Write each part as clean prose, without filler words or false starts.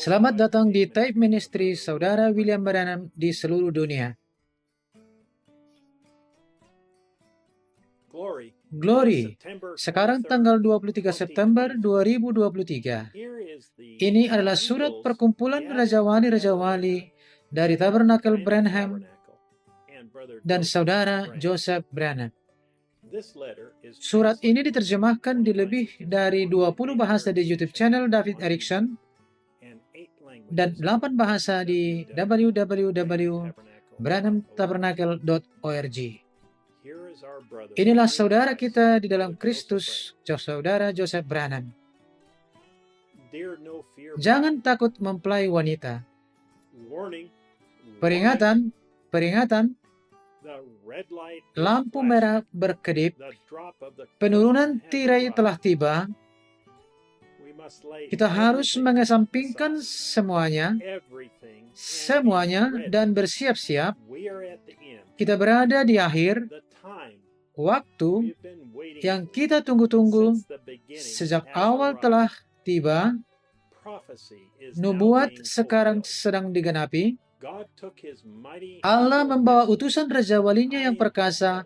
Selamat datang di Type Ministry Saudara William Branham di seluruh dunia. Glory, sekarang tanggal 23 September 2023. Ini adalah surat perkumpulan Raja Wali dari Tabernakel Branham dan Saudara Joseph Branham. Surat ini diterjemahkan di lebih dari 20 bahasa di YouTube channel David Erickson dan 8 bahasa di www.branhamtabernacle.org. Inilah saudara kita di dalam Kristus, Saudara Joseph Branham. Jangan takut mempelai wanita. Peringatan, lampu merah berkedip, penurunan tirai telah tiba. Kita harus mengesampingkan semuanya dan bersiap-siap. Kita berada di akhir waktu yang kita tunggu-tunggu sejak awal telah tiba. Nubuat sekarang sedang digenapi. Allah membawa utusan Raja Walinya yang perkasa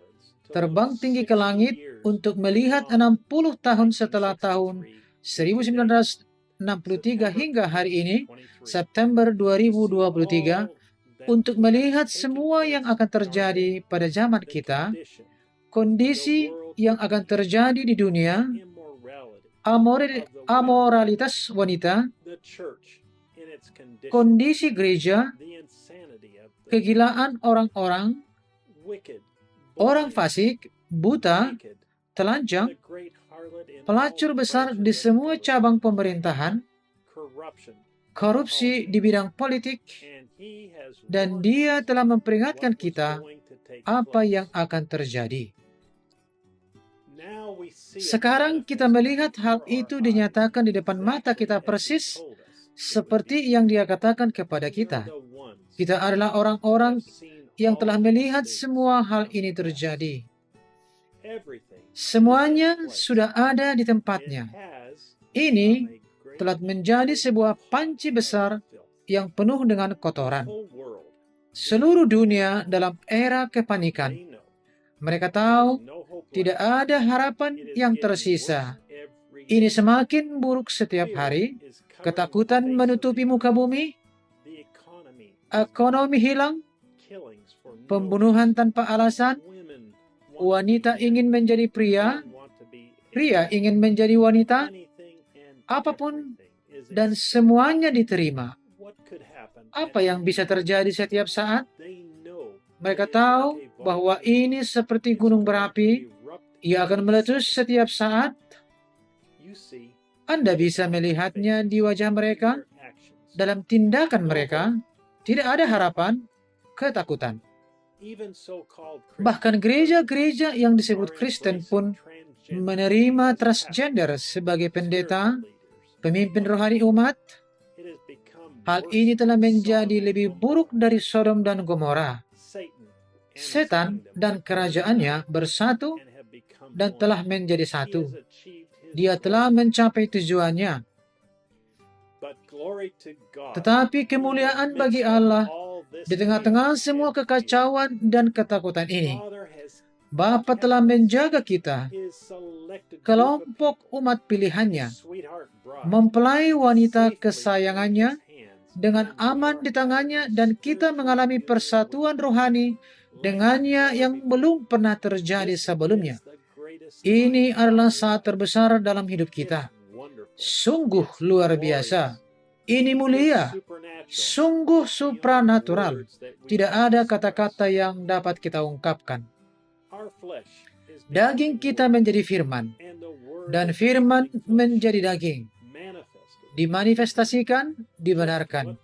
terbang tinggi ke langit untuk melihat 60 tahun setelah tahun 1963 hingga hari ini, September 2023, untuk melihat semua yang akan terjadi pada zaman kita, kondisi yang akan terjadi di dunia, amoralitas wanita, kondisi gereja, kegilaan orang-orang, orang fasik, buta, telanjang, pelacur besar di semua cabang pemerintahan, korupsi di bidang politik, dan Dia telah memperingatkan kita apa yang akan terjadi. Sekarang kita melihat hal itu dinyatakan di depan mata kita persis seperti yang Dia katakan kepada kita. Kita adalah orang-orang yang telah melihat semua hal ini terjadi. Semuanya sudah ada di tempatnya. Ini telah menjadi sebuah panci besar yang penuh dengan kotoran. Seluruh dunia dalam era kepanikan. Mereka tahu tidak ada harapan yang tersisa. Ini semakin buruk setiap hari. Ketakutan menutupi muka bumi. Ekonomi hilang. Pembunuhan tanpa alasan. Wanita ingin menjadi pria. Pria ingin menjadi wanita. Apapun dan semuanya diterima. Apa yang bisa terjadi setiap saat? Mereka tahu bahwa ini seperti gunung berapi. Ia akan meletus setiap saat. Anda bisa melihatnya di wajah mereka, dalam tindakan mereka. Tidak ada harapan, ketakutan. Bahkan gereja-gereja yang disebut Kristen pun menerima transgender sebagai pendeta, pemimpin rohani umat. Hal ini telah menjadi lebih buruk dari Sodom dan Gomora. Setan dan kerajaannya bersatu dan telah menjadi satu. Dia telah mencapai tujuannya. Tetapi kemuliaan bagi Allah di tengah-tengah semua kekacauan dan ketakutan ini. Bapa telah menjaga kita, kelompok umat pilihannya, mempelai wanita kesayangannya, dengan aman di tangannya, dan kita mengalami persatuan rohani dengannya yang belum pernah terjadi sebelumnya. Ini adalah saat terbesar dalam hidup kita. Sungguh luar biasa. Ini mulia. Sungguh supranatural. Tidak ada kata-kata yang dapat kita ungkapkan. Daging kita menjadi firman, dan firman menjadi daging. Dimanifestasikan, dibenarkan.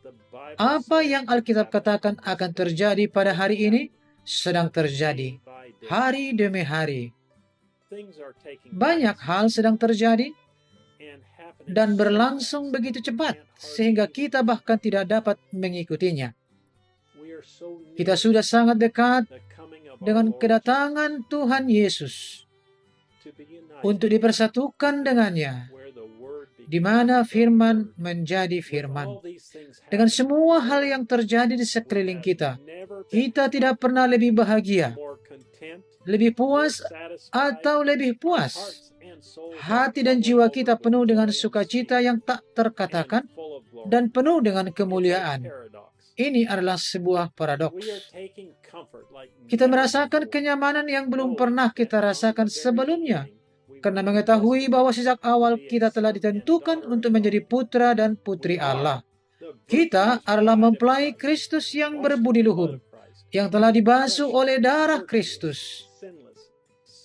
Apa yang Alkitab katakan akan terjadi pada hari ini, sedang terjadi. Hari demi hari. Banyak hal sedang terjadi dan berlangsung begitu cepat, sehingga kita bahkan tidak dapat mengikutinya. Kita sudah sangat dekat dengan kedatangan Tuhan Yesus untuk dipersatukan dengannya, di mana firman menjadi firman. Dengan semua hal yang terjadi di sekeliling kita, kita tidak pernah lebih bahagia, lebih puas, atau lebih puas. Hati dan jiwa kita penuh dengan sukacita yang tak terkatakan dan penuh dengan kemuliaan. Ini adalah sebuah paradoks. Kita merasakan kenyamanan yang belum pernah kita rasakan sebelumnya, karena mengetahui bahwa sejak awal kita telah ditentukan untuk menjadi putra dan putri Allah. Kita adalah mempelai Kristus yang berbudi luhur, yang telah dibasuh oleh darah Kristus.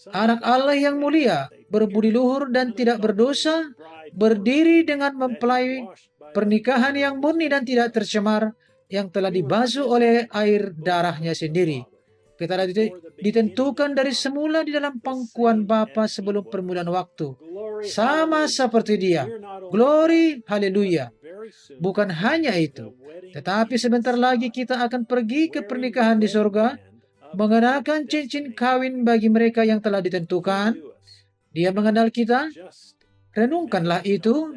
Anak Allah yang mulia, berbudi luhur dan tidak berdosa, berdiri dengan mempelai pernikahan yang murni dan tidak tercemar, yang telah dibasuh oleh air darahnya sendiri. Kita telah ditentukan dari semula di dalam pangkuan Bapa sebelum permulaan waktu. Sama seperti Dia. Glory, haleluya. Bukan hanya itu, tetapi sebentar lagi kita akan pergi ke pernikahan di surga, mengenakan cincin kawin bagi mereka yang telah ditentukan. Dia mengenal kita. Renungkanlah itu.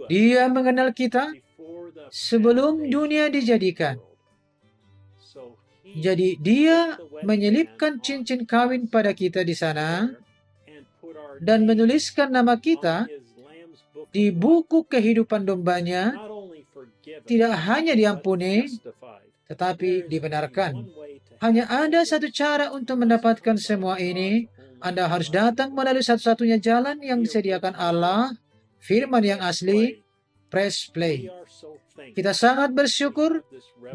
Dia mengenal kita sebelum dunia dijadikan. Jadi dia menyelipkan cincin kawin pada kita di sana dan menuliskan nama kita di buku kehidupan dombanya. Tidak hanya diampuni, tetapi dibenarkan. Hanya ada satu cara untuk mendapatkan semua ini. Anda harus datang melalui satu-satunya jalan yang disediakan Allah, firman yang asli. Press play. Kita sangat bersyukur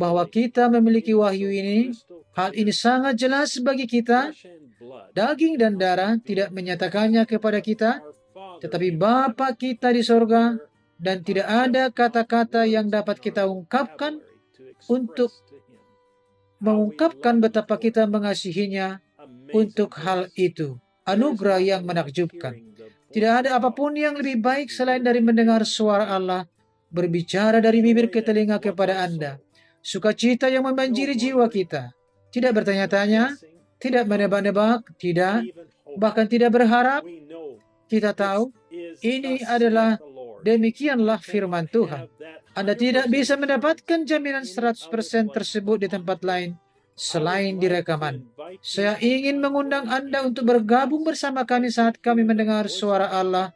bahwa kita memiliki wahyu ini. Hal ini sangat jelas bagi kita. Daging dan darah tidak menyatakannya kepada kita, tetapi Bapa kita di sorga, dan tidak ada kata-kata yang dapat kita ungkapkan untuk mengungkapkan betapa kita mengasihinya untuk hal itu. Anugerah yang menakjubkan. Tidak ada apapun yang lebih baik selain dari mendengar suara Allah berbicara dari bibir ke telinga kepada Anda. Sukacita yang membanjiri jiwa kita. Tidak bertanya-tanya, tidak menebak-nebak, tidak, bahkan tidak berharap. Kita tahu, ini adalah demikianlah firman Tuhan. Anda tidak bisa mendapatkan jaminan 100% tersebut di tempat lain selain di rekaman. Saya ingin mengundang Anda untuk bergabung bersama kami saat kami mendengar suara Allah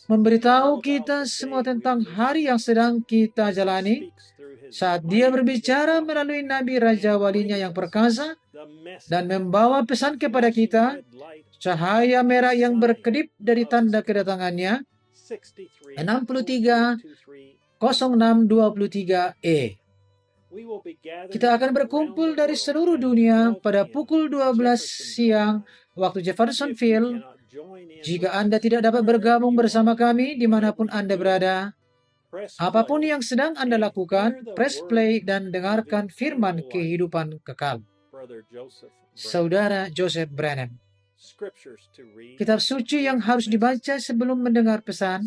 memberitahu kita semua tentang hari yang sedang kita jalani saat Dia berbicara melalui Nabi Raja Walinya yang perkasa dan membawa pesan kepada kita, cahaya merah yang berkedip dari tanda kedatangannya. 630623E. Kita akan berkumpul dari seluruh dunia pada pukul 12 siang waktu Jeffersonville. Jika Anda tidak dapat bergabung bersama kami dimanapun Anda berada, apapun yang sedang Anda lakukan, press play dan dengarkan firman kehidupan kekal. Saudara Joseph Branham. Kitab suci yang harus dibaca sebelum mendengar pesan.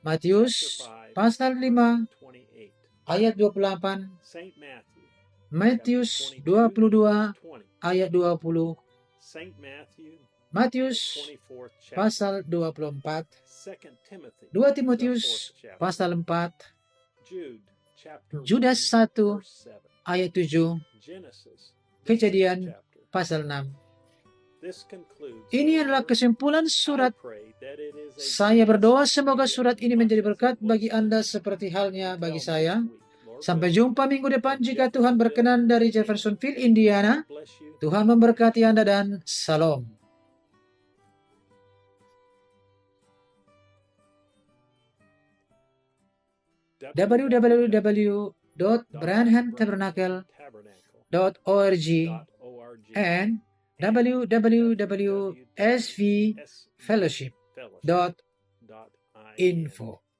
Matius pasal 5 ayat 28, Matius 22 ayat 20, Matius pasal 24, 2 Timotius pasal 4, Judas 1 ayat 7, Kejadian pasal 6. Ini adalah kesimpulan surat. Saya berdoa semoga surat ini menjadi berkat bagi Anda seperti halnya bagi saya. Sampai jumpa minggu depan jika Tuhan berkenan dari Jeffersonville, Indiana. Tuhan memberkati Anda dan salam. www.branhamtabernacle.org and www.svfellowship.info